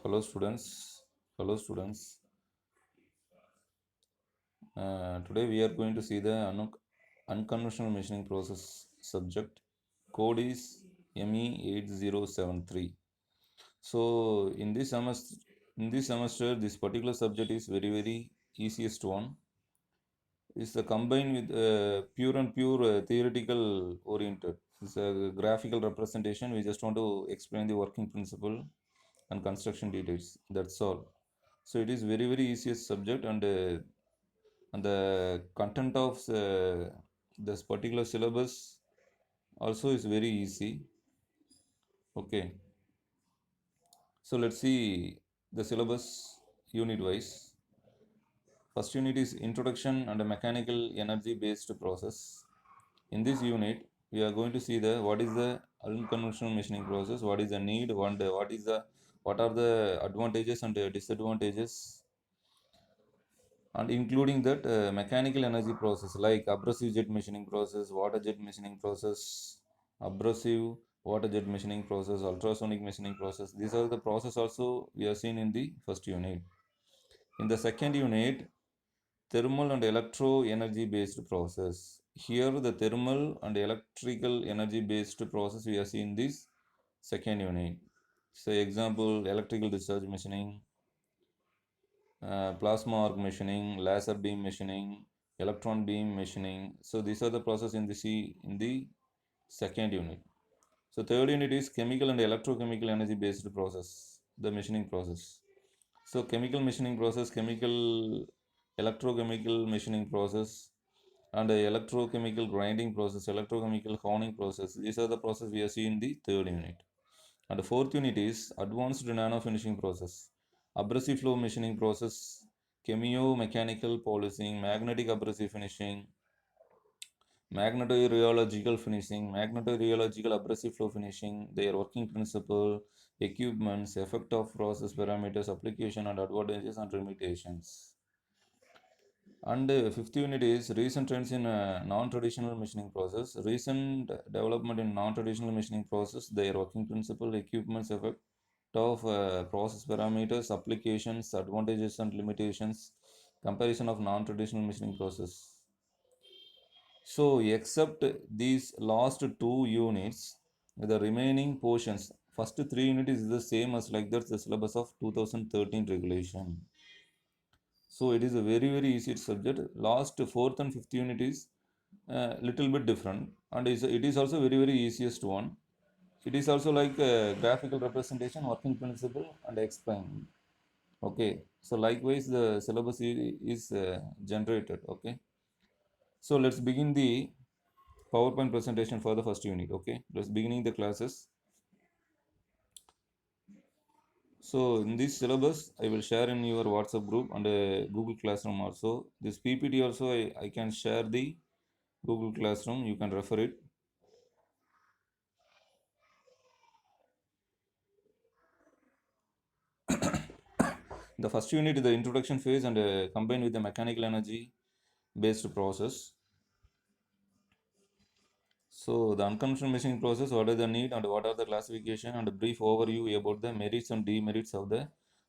Hello students. Hello students. Today we are going to see the unconventional machining process subject. Code is ME8073. So in this semester this particular subject is very easiest one. It's the combined with pure theoretical oriented. It's a graphical representation. We just want to explain the working principle and construction details. That's all. So it is very easiest subject, and the content of this particular syllabus also is very easy. Okay, so let's see the syllabus unit wise. First unit is introduction and a mechanical energy based process. In this unit we are going to see the what is the unconventional machining process, what is the need, what are the advantages and disadvantages, and including that mechanical energy process like abrasive jet machining process, water jet machining process, abrasive water jet machining process, ultrasonic machining process. These are the process also we are seen in the first unit. In the second unit, thermal and electro energy based process. Here the thermal and electrical energy based process we are seeing this second unit. So example, electrical discharge machining, plasma arc machining, laser beam machining, electron beam machining. So these are the process in the second unit. So third unit is chemical and electrochemical energy based process, the machining process. So chemical machining process, chemical electrochemical machining process, and electrochemical grinding process, electrochemical honing process. These are the process we are seeing in the third unit. And the fourth unit is advanced nano finishing process, abrasive flow machining process, chemio-mechanical polishing, magnetic abrasive finishing, magnetoreological finishing, magnetoreological abrasive flow finishing, their working principle, equipments, effect of process parameters, application and advantages and limitations. And fifth unit is recent trends in non-traditional machining process, recent development in non-traditional machining process, their working principle, equipments, effect of process parameters, applications, advantages and limitations, comparison of non-traditional machining process. So except these last two units, the remaining portions, first three units is the same as like that's the syllabus of 2013 regulation. So it is a very easy subject. Last fourth and fifth unit is little bit different, and it is also very easiest one. It is also like a graphical representation, working principle, and explain. Okay, so likewise the syllabus is generated. Okay, so let's begin the PowerPoint presentation for the first unit. Okay, let's beginning the classes. So in this syllabus, I will share in your WhatsApp group and Google Classroom also. This PPT also I can share the Google Classroom. You can refer it. The first unit is the introduction phase and combined with the mechanical energy based process. So the unconventional machining process, what are the need and what are the classification, and a brief overview about the merits and demerits of the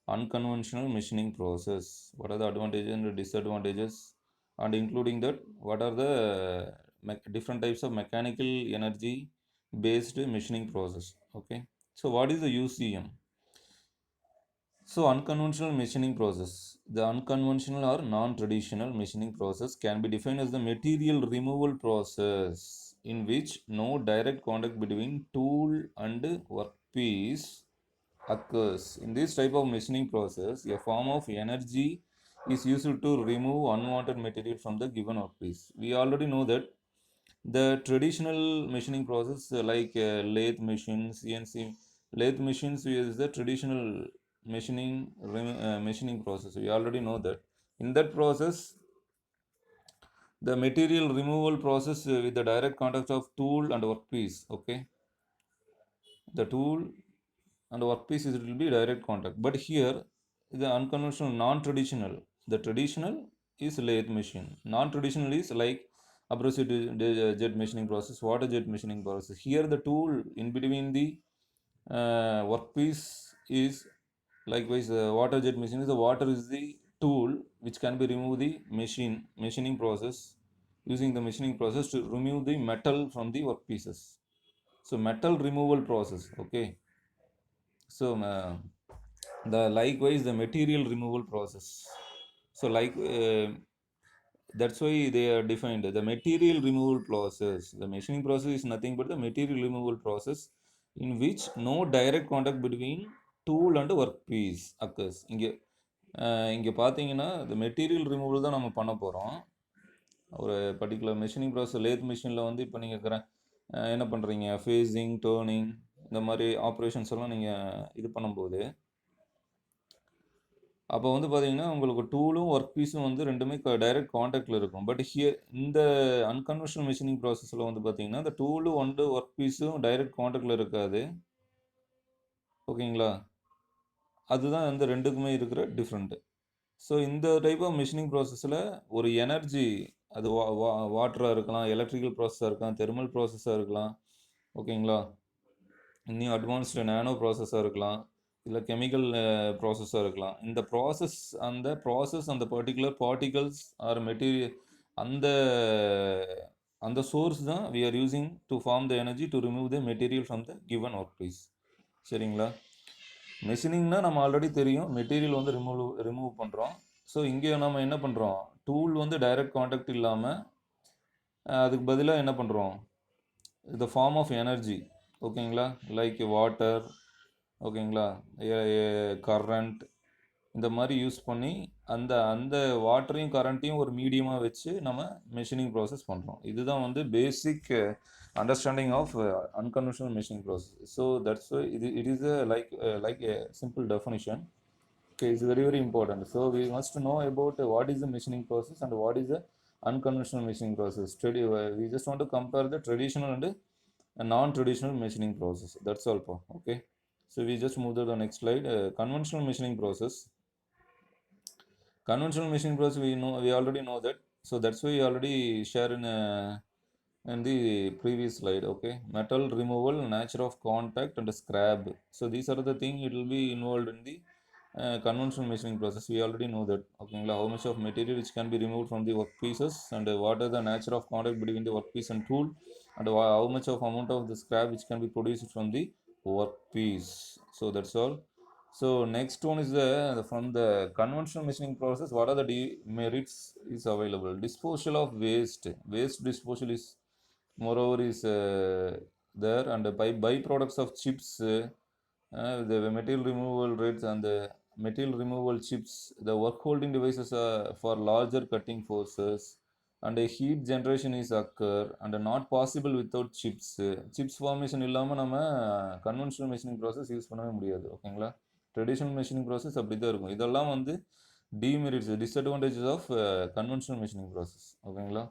unconventional machining process. What are the advantages and disadvantages, and including that, what are the different types of mechanical energy based machining process. Okay. So what is the UCM? So unconventional machining process. The unconventional or non-traditional machining process can be defined as the material removal process in which no direct contact between tool and workpiece occurs. In this type of machining process, a form of energy is used to remove unwanted material from the given workpiece. We already know that the traditional machining process, like lathe machines, CNC lathe machines, is the traditional machining process. We already know that. In that process, the material removal process with the direct contact of tool and workpiece. Okay, the tool and workpiece is it will be direct contact. But here, the unconventional, non-traditional. The traditional is lathe machine. Non-traditional is like abrasive jet machining process, water jet machining process. Here, the tool in between the workpiece is Likewise, water jet machine is the water is the tool which can be remove the machining process, using the machining process to remove the metal from the workpieces. So metal removal process. Okay. So the likewise the material removal process. So that's why they are defined the material removal process. The machining process is nothing but the material removal process in which no direct contact between tool and workpiece occurs. இங்கே பார்த்தீங்கன்னா இந்த material removal தான் நம்ம பண்ண போகிறோம். ஒரு particular machining process lathe மிஷினில் வந்து இப்போ நீங்கள் என்ன பண்ணுறீங்க, ஃபேஸிங், டேர்னிங், இந்த மாதிரி ஆப்ரேஷன்ஸ் எல்லாம் நீங்கள் இது பண்ணும்போது அப்போ வந்து பார்த்தீங்கன்னா உங்களுக்கு டூலும் ஒர்க் பீஸும் வந்து ரெண்டுமே டைரக்ட் காண்டாக்டில் இருக்கும். பட் இந்த அன்கன்வென்ஷனல் மிஷினிங் ப்ராசஸில் வந்து பார்த்தீங்கன்னா இந்த டூலும் ஒர்க் பீஸும் டைரக்ட் காண்டாக்டில் இருக்காது. ஓகேங்களா? அதுதான் வந்து ரெண்டுக்குமே இருக்கிற டிஃப்ரெண்ட்டு. ஸோ இந்த டைப் ஆஃப் மிஷினிங் ப்ராசஸில் ஒரு எனர்ஜி, அது வாட்டராக இருக்கலாம், எலக்ட்ரிக்கல் ப்ராசஸாக இருக்கலாம், தெர்மல் ப்ராசஸாக இருக்கலாம். ஓகேங்களா? இன்னும் அட்வான்ஸ்டு நேனோ ப்ராசஸாக இருக்கலாம், இல்லை கெமிக்கல் ப்ராசஸாக இருக்கலாம். இந்த ப்ராசஸ் அந்த பர்டிகுலர் பார்ட்டிகல்ஸ் ஆர் மெட்டீரியல் அந்த சோர்ஸ் தான் we are using to form the energy to remove the material from the given work piece. சரிங்களா? மெஷினிங்னா நம்ம ஆல்ரெடி தெரியும், மெட்டீரியல் வந்து ரிமூவ் பண்ணுறோம். ஸோ இங்கே நம்ம என்ன பண்ணுறோம், டூல் வந்து டைரக்ட் காண்டாக்ட் இல்லாமல் அதுக்கு பதிலாக என்ன பண்ணுறோம், த ஃபார்ம் ஆஃப் எனர்ஜி. ஓகேங்களா? லைக் வாட்டர், ஓகேங்களா, கரண்ட், இந்த மாதிரி யூஸ் பண்ணி அந்த வாட்டரையும் கரண்ட்டையும் ஒரு மீடியமாக வச்சு நம்ம மெஷினிங் ப்ராசஸ் பண்ணுறோம். இதுதான் வந்து பேசிக் understanding of unconventional machining process. So that's why it is like a simple definition. Okay, it's very very important. So we must know about what is the machining process and what is the unconventional machining process. We just want to compare the traditional and non-traditional machining process. That's all. Okay, so we just move to the next slide. Conventional machining process. Conventional machining process, we already know that. So that's why we already share in the previous slide. Okay, metal removal, nature of contact, and scrap. So these are the things it will be involved in the conventional machining process. We already know that. Okay, how much of material which can be removed from the workpieces, and what are the nature of contact between the workpiece and tool, and how much of amount of the scrap which can be produced from the workpiece. So that's all. So next one is from the conventional machining process, what are the demerits is available. Disposal of waste disposal is moreover is there, and by byproducts of chips, the material removal rates and the material removal chips, the work holding devices for larger cutting forces, and a heat generation is occur and not possible without chips formation இல்லாமல் நம்ம conventional machining process use பண்ணவே முடியாது. ஓகேங்களா? Traditional machining process அப்படி தான் இருக்கும். இதெல்லாம் வந்து demerits, disadvantages of conventional machining process. ஓகேங்களா?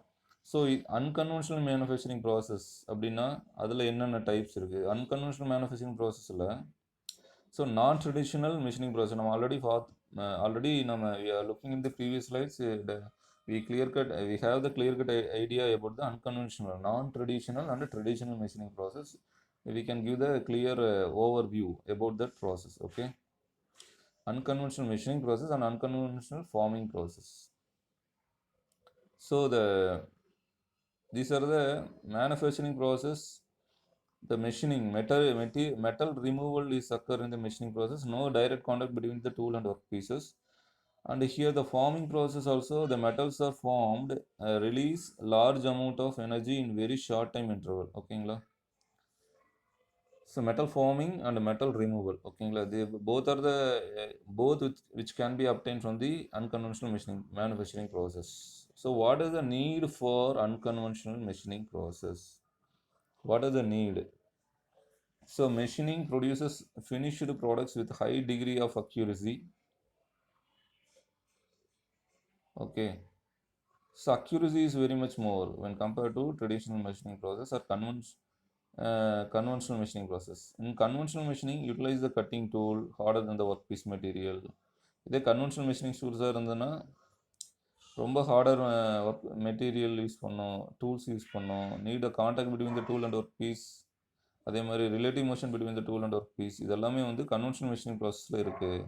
ஸோ அன்கன்வென்ஷனல் மேனுஃபேக்சரிங் ப்ராசஸ் அப்படின்னா அதில் என்னென்ன டைப்ஸ் இருக்குது? அன்கன்வென்ஷனல் மேனுஃபேக்சரிங் ப்ராசஸில் ஸோ நான் ட்ரெடிஷ்னல் மிஷினிங் ப்ராசஸ் நம்ம ஆல்ரெடி நம்ம we are looking in the previous slides, we have the clear cut idea about the unconventional, non-traditional and traditional machining process. We can give the clear overview about that process. Okay, unconventional machining process and unconventional forming process. So these are the manufacturing process. The machining, metal removal is occur in the machining process. No direct contact between the tool and work pieces. And here the forming process also, the metals are formed, release large amount of energy in very short time interval. Okay, so metal forming and metal removal. Okay, they both are the which can be obtained from the unconventional manufacturing process. So what is the need for unconventional machining process? What is the need? So machining produces finished products with high degree of accuracy. Okay, so accuracy is very much more when compared to traditional machining process or conventional machining process. In conventional machining, utilize the cutting tool harder than the workpiece material. இதே conventional machining டூல்ஸாக இருந்ததுன்னா ரொம்ப harder work material use பண்ணோம், tools use பண்ணோம், need a contact between the tool and work piece, அதே மாதிரி relative motion between the tool and work piece, இதெல்லாமே வந்து கன்வென்ஷனல் மிஷினிங் ப்ராசஸில் இருக்குது.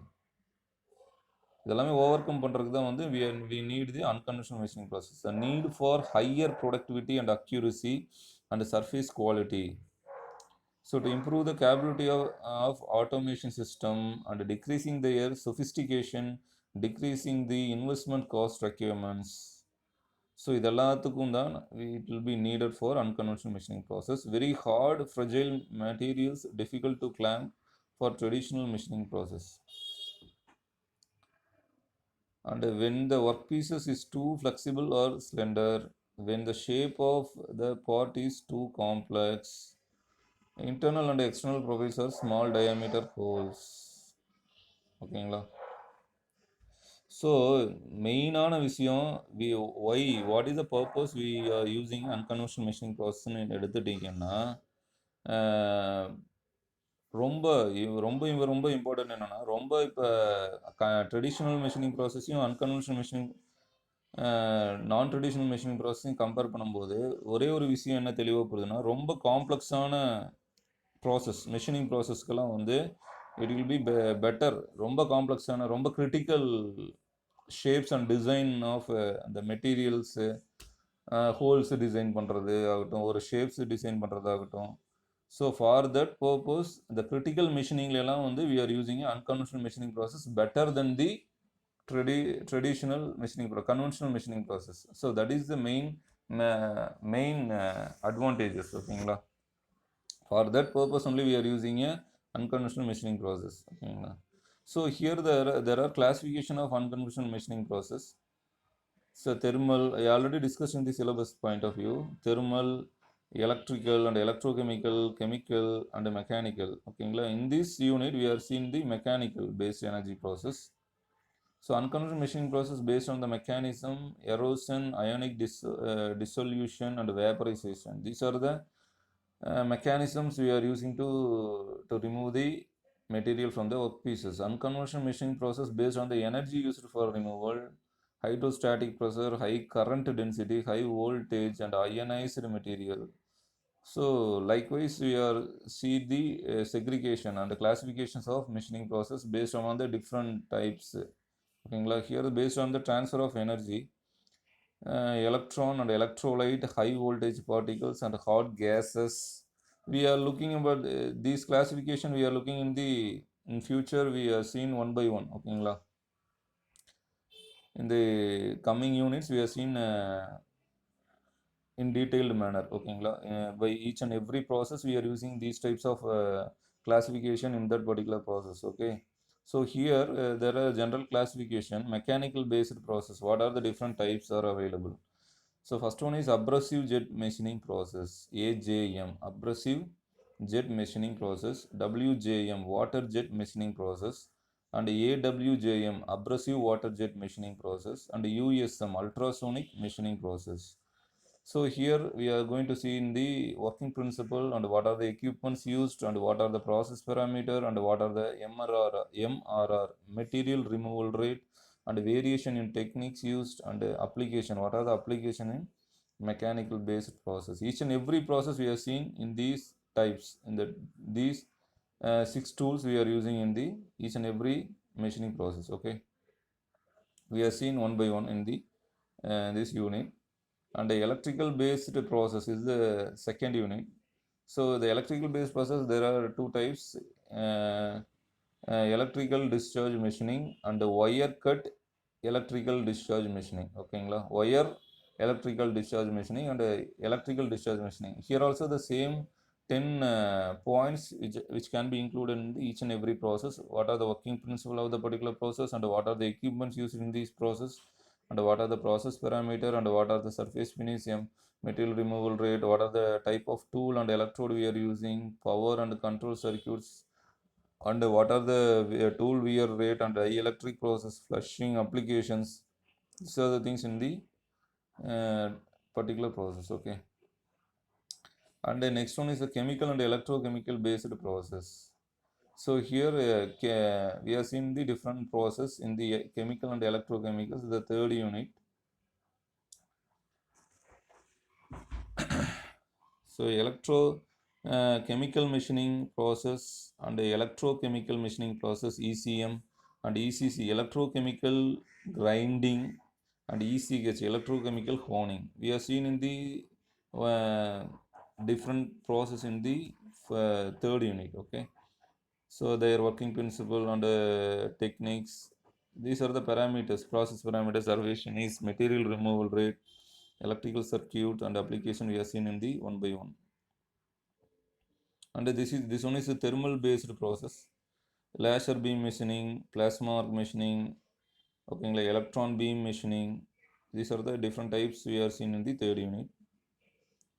இதெல்லாமே ஓவர் கம் பண்ணுறதுக்கு தான் வந்து we need the unconventional machining process. The need for higher productivity and accuracy and surface quality. So to improve the capability of automation system and decreasing their sophistication, decreasing the investment cost requirements. So இதெல்லாத்துக்கும் தான் it will be needed for unconventional machining process. Very hard, fragile materials, difficult to clamp for traditional machining process. And when the workpieces is too flexible or slender, when the shape of the part is too complex, internal and external profiles are small diameter holes. ஓகேங்களா? So மெயினான விஷயம் what is the purpose we are using unconventional machining ப்ராசஸ்ன்னு எடுத்துட்டிங்கன்னா ரொம்ப ரொம்ப important என்னென்னா ரொம்ப இப்போ ட்ரெடிஷ்னல் மெஷினிங் ப்ராசஸையும் அன்கன்வென்ஷனல் மெஷினிங் நான் ட்ரெடிஷ்னல் மெஷினிங் ப்ராசஸையும் கம்பேர் பண்ணும்போது ஒரே ஒரு விஷயம் என்ன தெளிவாக போகுதுன்னா ரொம்ப காம்ப்ளெக்ஸான ப்ராசஸ் மெஷினிங் ப்ராசஸ்க்கெல்லாம் வந்து இட் வில் பி பெட்டர். ரொம்ப காம்ப்ளெக்ஸான ரொம்ப critical shapes and design of அந்த மெட்டீரியல்ஸு ஹோல்ஸு டிசைன் பண்ணுறது ஆகட்டும், ஒரு ஷேப்ஸு டிசைன் பண்ணுறதாகட்டும். ஸோ ஃபார் தட் பர்பஸ் இந்த கிரிட்டிக்கல் மெஷினிங்லாம் வந்து we are using unconventional machining process better then the traditional machining conventional machining process. So that is the main advantages. ஓகேங்களா? For that purpose only we are using a unconventional machining process. ஓகேங்களா? So here there are classification of unconventional machining process. So thermal, I already discussed in the syllabus point of view, thermal, electrical and electrochemical, chemical and mechanical. ஓகேங்களா? In this unit we are seeing the mechanical based energy process. So unconventional machining process based on the mechanism, erosion, ionic dissolution and vaporization. These are the mechanisms we are using to remove the material from the workpieces. Unconventional machining process based on the energy used for removal, hydrostatic pressure, high current density, high voltage and ionized material. So likewise we are see the segregation and the classifications of machining process based on the different types. ஓகேங்களா? Here based on the transfer of energy, electron and electrolyte, high voltage particles and hot gases. We are looking about these classification we are looking in future we are seen one by one. ஓகேங்களா? In the coming units we are seen in detailed manner. ஓகேங்களா? By each and every process we are using these types of classification in that particular process. Okay. So here there are general classification, mechanical based process. What are the different types are available? So first one is abrasive jet machining process, AJM, abrasive jet machining process, WJM, water jet machining process, and AWJM, abrasive water jet machining process, and USM, ultrasonic machining process. So here we are going to see in the working principle and what are the equipments used and what are the process parameter and what are the MRR, material removal rate, and variation in techniques used and application. What are the application in mechanical based process? Each and every process we are seeing in these types, in these 6 tools we are using in the each and every machining process. Okay, we are seen one by one in the this unit. And the electrical based process is the second unit. So the electrical based process, there are two types, electrical discharge machining and the wire cut electrical discharge machining. Okay, wire electrical discharge machining and electrical discharge machining. Here also the same 10 points which can be included in each and every process. What are the working principle of the particular process and what are the equipments used in this process, and what are the process parameter and what are the surface finish, material removal rate, what are the type of tool and electrode we are using, power and control circuits, and what are the tool wear rate and electric process, flushing applications. These are the things in the particular process. Okay, and the next one is the chemical and electrochemical based process. So here we are seeing the different process in the chemical and electrochemicals, the third unit. So chemical machining process and electrochemical machining process, ECM, and ECC, electrochemical grinding, and ECH, electrochemical honing. We are seen in the uh, different process in the third unit. Okay, so their working principle and techniques. These are the parameters, process parameters. Derivation is material removal rate, electrical circuit, and application. We are seen in the one by one. And this one is a thermal based process. Laser beam machining, plasma arc machining, okay, like electron beam machining. These are the different types we are seen in the third unit.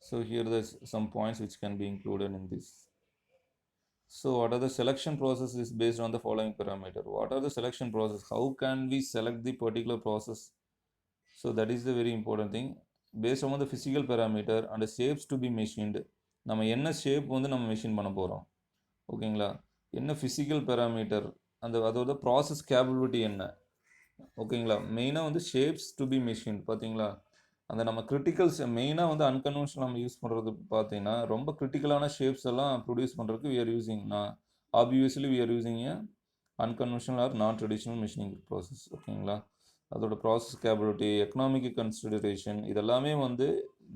So here there's some points which can be included in this. So what are the selection process is based on the following parameter. What are the selection process? How can we select the particular process? So that is the very important thing. Based on the physical parameter and the shapes to be machined, நம்ம என்ன shape வந்து நம்ம machine பண்ண போகிறோம், ஓகேங்களா, என்ன physical parameter, அதோட process capability என்ன, ஓகேங்களா. மெயினாக வந்து ஷேப்ஸ் டு பி மெஷின் பார்த்தீங்களா, அந்த நம்ம கிரிட்டிக்கல்ஸ் மெயினாக வந்து அன்கன்வென்ஷனல் நம்ம யூஸ் பண்ணுறது பார்த்தீங்கன்னா ரொம்ப கிரிட்டிக்கலான ஷேப்ஸ் எல்லாம் ப்ரொடியூஸ் பண்ணுறதுக்கு வி ஆர் யூஸிங்னா obviously we are using a unconventional or non traditional machining process, ஓகேங்களா. அதோட ப்ராசஸ் கேப்பபிலிட்டி, எக்கனாமிக் கன்சிடரேஷன், இதெல்லாமே வந்து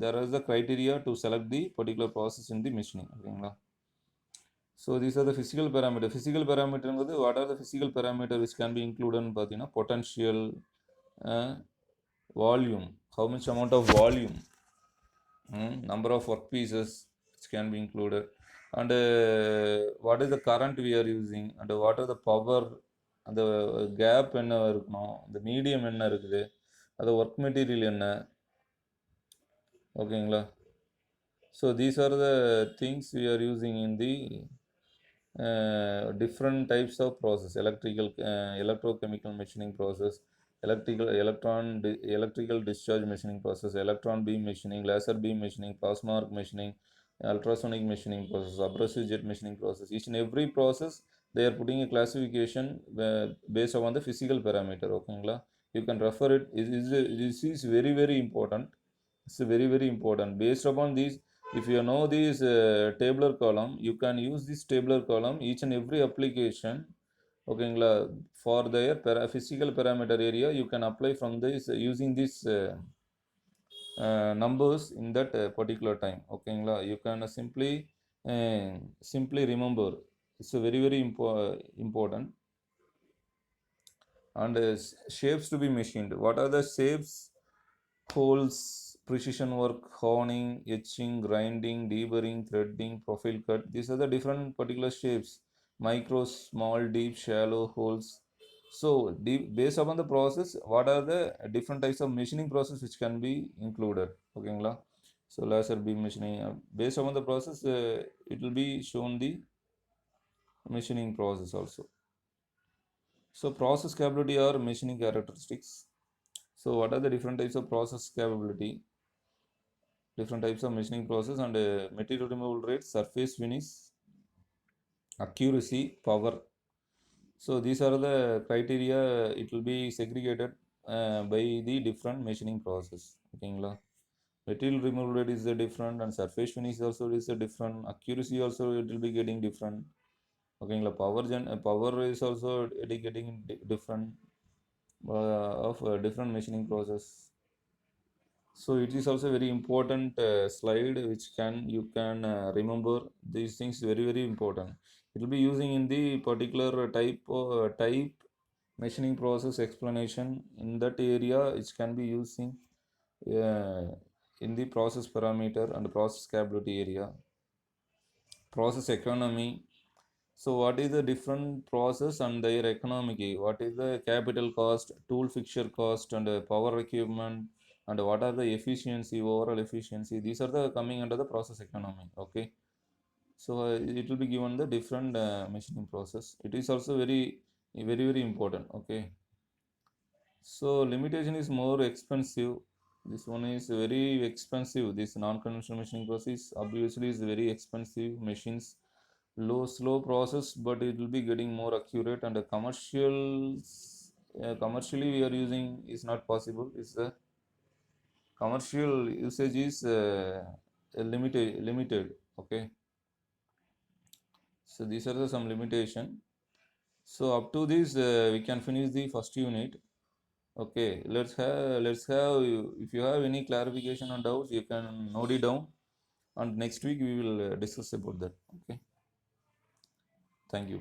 there is the criteria to select the particular process in the machining, ஓகேங்களா. So these are the physical parameter. Physical parameter, what are the physical parameter which can be included in பார்த்தீங்கன்னா potential, volume, how much amount of volume, number of work pieces which can be included, and what is the current we are using, and what are the power, அந்த gap என்ன இருக்கணும், இந்த medium என்ன இருக்குது, அது work material என்ன, ஓகேங்களா. So these are the things we are using in the different types of process, electrochemical machining process, electrical discharge machining process, electron beam machining, laser beam machining, plasma arc machining, ultrasonic machining process, abrasive jet machining process. Each and every process they are putting a classification based on the physical parameter, okay. You can refer it. This is very very important. It's very very important. Based upon these, if you know this tabular column, you can use this tabular column each and every application, ஓகேங்களா. for their physical parameter area you can apply from this using this numbers in that particular time, ஓகேங்களா. you can simply remember. It's a very very important. And shapes to be machined. What are the shapes? Holes, precision work, honing, etching, grinding, deburring, threading, profile cut. These are the different particular shapes. Micro, small, deep, shallow holes. So based upon the process, what are the different types of machining process which can be included, okay. So laser beam machining, based upon the process it will be shown the machining process also. So process capability or machining characteristics. So what are the different types of process capability, different types of machining process, and material removal rate, surface finish, accuracy, power. So these are the criteria. It will be segregated by the different machining process, ஓகேங்களா. material removal rate is a different, and surface finish also is a different, accuracy also it will be getting different, ஓகேங்களா. power is also getting different of different machining process. So it is also very important slide which you can remember these things, very very important. It will be using in the particular type machining process explanation in that area, which can be using in the process parameter and process capability area. Process economy. So what is the different process and their economic? What is the capital cost, tool fixture cost, and power equipment, and what are the efficiency, overall efficiency? These are the coming under the process economy, okay. So it will be given the different machining process. It is also very very very important, okay. So limitation is more expensive. This one is very expensive. This non-conventional machining process obviously is very expensive machines. Slow process, but it will be getting more accurate, and commercially we are using is not possible. Is the commercial usage is limited, okay. So these are some limitation. So up to this we can finish the first unit. Okay, let's have if you have any clarification or doubts, you can note it down, and next week we will discuss about that. Okay, thank you.